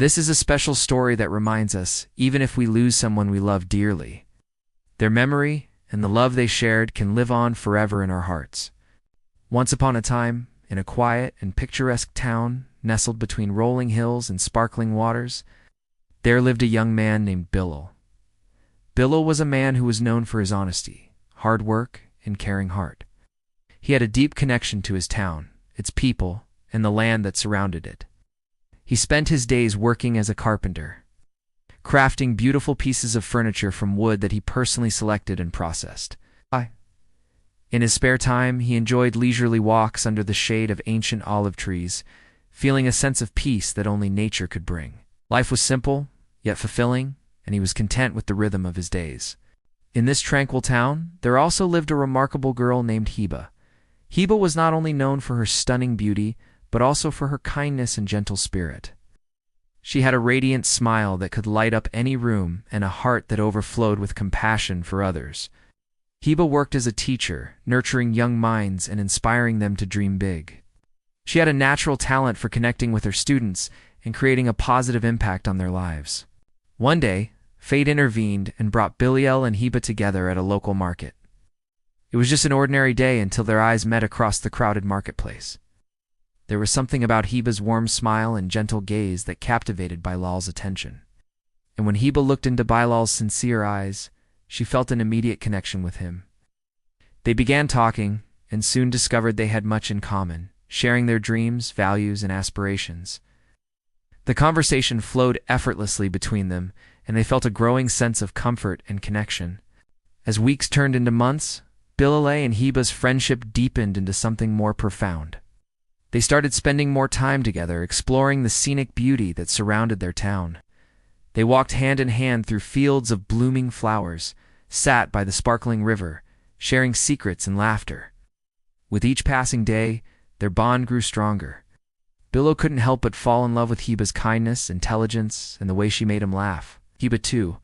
This is a special story that reminds us, even if we lose someone we love dearly, their memory and the love they shared can live on forever in our hearts. Once upon a time, in a quiet and picturesque town nestled between rolling hills and sparkling waters, there lived a young man named Bilal. Bilal was a man who was known for his honesty, hard work, and caring heart. He had a deep connection to his town, its people, and the land that surrounded it. He spent his days working as a carpenter, crafting beautiful pieces of furniture from wood that he personally selected and processed. In his spare time, he enjoyed leisurely walks under the shade of ancient olive trees, feeling a sense of peace that only nature could bring. Life was simple, yet fulfilling, and he was content with the rhythm of his days. In this tranquil town, there also lived a remarkable girl named Hiba. Hiba was not only known for her stunning beauty, but also for her kindness and gentle spirit. She had a radiant smile that could light up any room and a heart that overflowed with compassion for others. Hiba worked as a teacher, nurturing young minds and inspiring them to dream big. She had a natural talent for connecting with her students and creating a positive impact on their lives. One day, fate intervened and brought Bilal and Hiba together at a local market. It was just an ordinary day until their eyes met across the crowded marketplace. There was something about Hiba's warm smile and gentle gaze that captivated Bilal's attention. And when Hiba looked into Bilal's sincere eyes, she felt an immediate connection with him. They began talking and soon discovered they had much in common, sharing their dreams, values, and aspirations. The conversation flowed effortlessly between them, and they felt a growing sense of comfort and connection. As weeks turned into months, Bilal and Hiba's friendship deepened into something more profound. They started spending more time together, exploring the scenic beauty that surrounded their town. They walked hand in hand through fields of blooming flowers, sat by the sparkling river, sharing secrets and laughter. With each passing day, their bond grew stronger. Bilal couldn't help but fall in love with Hiba's kindness, intelligence, and the way she made him laugh. Hiba, too,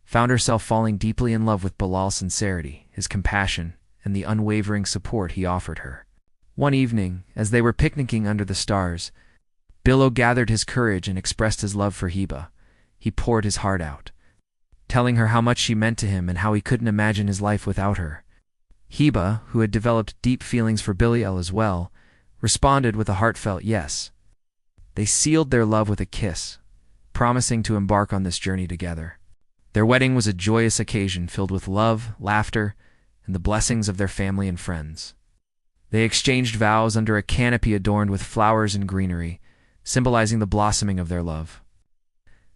found herself falling deeply in love with Bilal's sincerity, his compassion, and the unwavering support he offered her. One evening, as they were picnicking under the stars, Bilal gathered his courage and expressed his love for Hiba. He poured his heart out, telling her how much she meant to him and how he couldn't imagine his life without her. Hiba, who had developed deep feelings for Bilal as well, responded with a heartfelt yes. They sealed their love with a kiss, promising to embark on this journey together. Their wedding was a joyous occasion filled with love, laughter, and the blessings of their family and friends. They exchanged vows under a canopy adorned with flowers and greenery, symbolizing the blossoming of their love.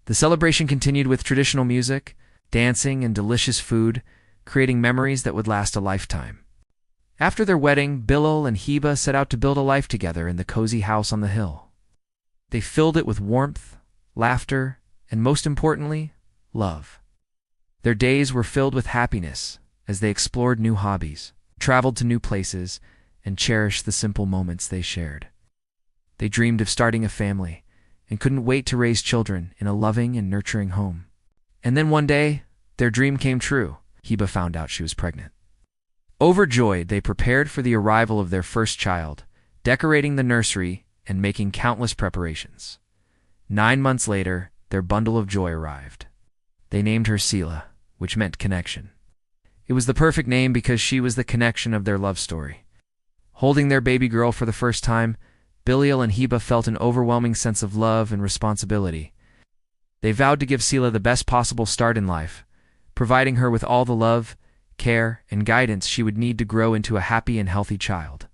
The celebration continued with traditional music, dancing, and delicious food, creating memories that would last a lifetime. After their wedding, Bilal and Hiba set out to build a life together in the cozy house on the hill. They filled it with warmth, laughter, and most importantly, love. Their days were filled with happiness as they explored new hobbies, traveled to new places, and cherished the simple moments they shared. They dreamed of starting a family and couldn't wait to raise children in a loving and nurturing home. And then one day, their dream came true. Hiba found out she was pregnant. Overjoyed, they prepared for the arrival of their first child, decorating the nursery and making countless preparations. 9 months later, their bundle of joy arrived. They named her Sila, which meant connection. It was the perfect name because she was the connection of their love story. Holding their baby girl for the first time, Bilal and Hiba felt an overwhelming sense of love and responsibility. They vowed to give Sila the best possible start in life, providing her with all the love, care, and guidance she would need to grow into a happy and healthy child.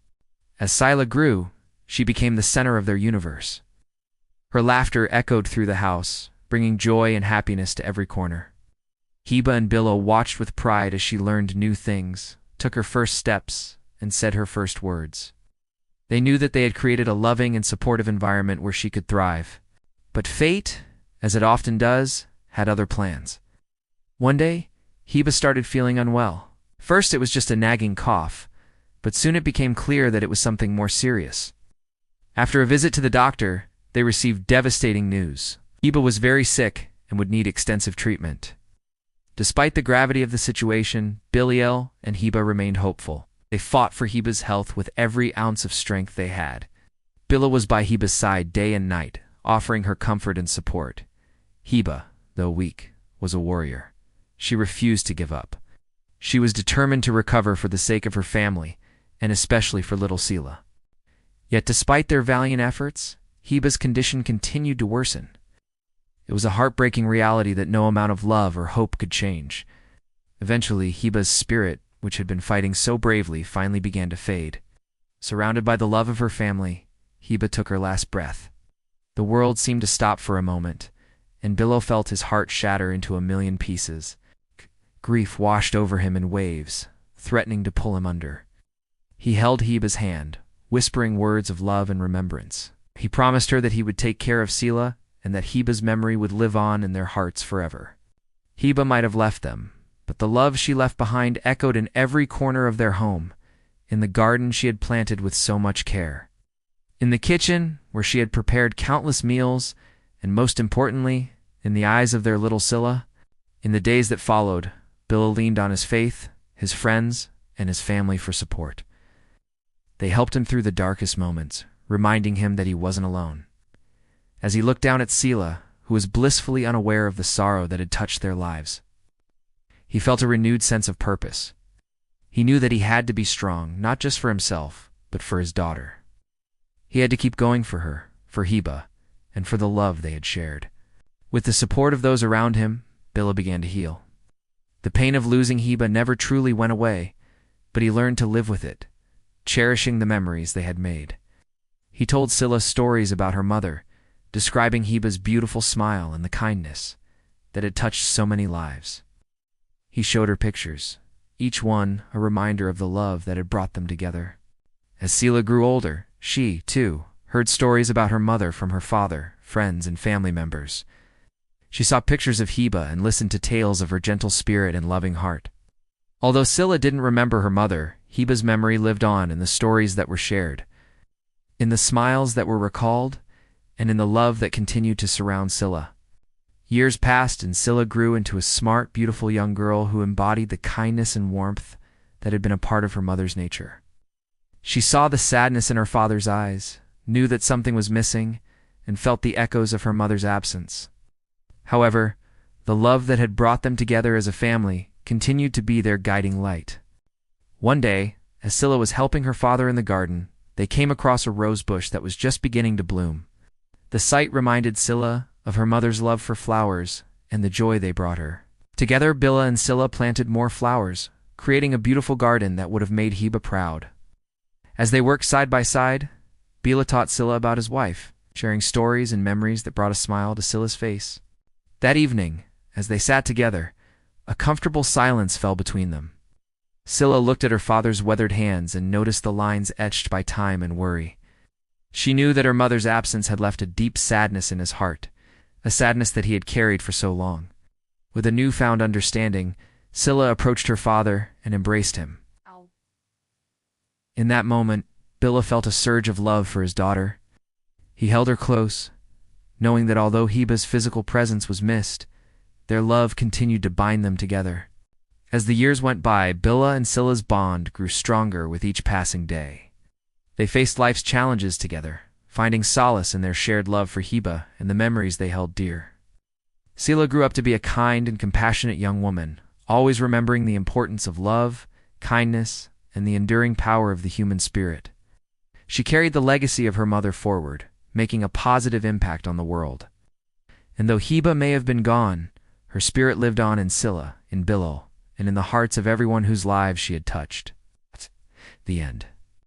As Sila grew, she became the center of their universe. Her laughter echoed through the house, bringing joy and happiness to every corner. Hiba and Bilal watched with pride as she learned new things, took her first steps, and said her first words. They knew that they had created a loving and supportive environment where she could thrive. But fate, as it often does, had other plans. One day, Hiba started feeling unwell. First it was just a nagging cough, but soon it became clear that it was something more serious. After a visit to the doctor, they received devastating news. Hiba was very sick and would need extensive treatment. Despite the gravity of the situation, Bilal and Hiba remained hopeful. They fought for Hiba's health with every ounce of strength they had. Bilal was by Hiba's side day and night, offering her comfort and support. Heba, though weak, was a warrior. She refused to give up. She was determined to recover for the sake of her family, and especially for little Sila. Yet despite their valiant efforts, Heba's condition continued to worsen. It was a heartbreaking reality that no amount of love or hope could change. Eventually, Heba's spirit, which had been fighting so bravely, finally began to fade. Surrounded by the love of her family, Heba took her last breath. The world seemed to stop for a moment, and Billo felt his heart shatter into a million pieces. Grief washed over him in waves, threatening to pull him under. He held Heba's hand, whispering words of love and remembrance. He promised her that he would take care of Sila and that Heba's memory would live on in their hearts forever. Heba might have left them, but the love she left behind echoed in every corner of their home, in the garden she had planted with so much care, in the kitchen where she had prepared countless meals, and most importantly, in the eyes of their little Sila. In the days that followed, Billo leaned on his faith, his friends, and his family for support. They helped him through the darkest moments, reminding him that he wasn't alone. As he looked down at Sila, who was blissfully unaware of the sorrow that had touched their lives, he felt a renewed sense of purpose. He knew that he had to be strong, not just for himself, but for his daughter. He had to keep going for her, for Heba, and for the love they had shared. With the support of those around him, Billo began to heal. The pain of losing Heba never truly went away, but he learned to live with it, cherishing the memories they had made. He told Sila stories about her mother, describing Heba's beautiful smile and the kindness that had touched so many lives. He showed her pictures, each one a reminder of the love that had brought them together. As Sila grew older, she, too, heard stories about her mother from her father, friends, and family members. She saw pictures of Heba and listened to tales of her gentle spirit and loving heart. Although Sila didn't remember her mother, Heba's memory lived on in the stories that were shared, in the smiles that were recalled, and in the love that continued to surround Sila. Years passed and Sila grew into a smart, beautiful young girl who embodied the kindness and warmth that had been a part of her mother's nature. She saw the sadness in her father's eyes, knew that something was missing, and felt the echoes of her mother's absence. However, the love that had brought them together as a family continued to be their guiding light. One day, as Sila was helping her father in the garden, they came across a rose bush that was just beginning to bloom. The sight reminded Sila of her mother's love for flowers and the joy they brought her. Together, Billo and Sila planted more flowers, creating a beautiful garden that would have made Heba proud. As they worked side by side, Billo taught Sila about his wife, sharing stories and memories that brought a smile to Sila's face. That evening, as they sat together, a comfortable silence fell between them. Sila looked at her father's weathered hands and noticed the lines etched by time and worry. She knew that her mother's absence had left a deep sadness in his heart, a sadness that he had carried for so long. With a newfound understanding, Sila approached her father and embraced him. Ow. In that moment, Billo felt a surge of love for his daughter. He held her close, knowing that although Heba's physical presence was missed, their love continued to bind them together. As the years went by, Billo and Sila's bond grew stronger with each passing day. They faced life's challenges together, finding solace in their shared love for Heba and the memories they held dear. Sila grew up to be a kind and compassionate young woman, always remembering the importance of love, kindness, and the enduring power of the human spirit. She carried the legacy of her mother forward, making a positive impact on the world. And though Heba may have been gone, her spirit lived on in Sila, in Billo, and in the hearts of everyone whose lives she had touched. The end.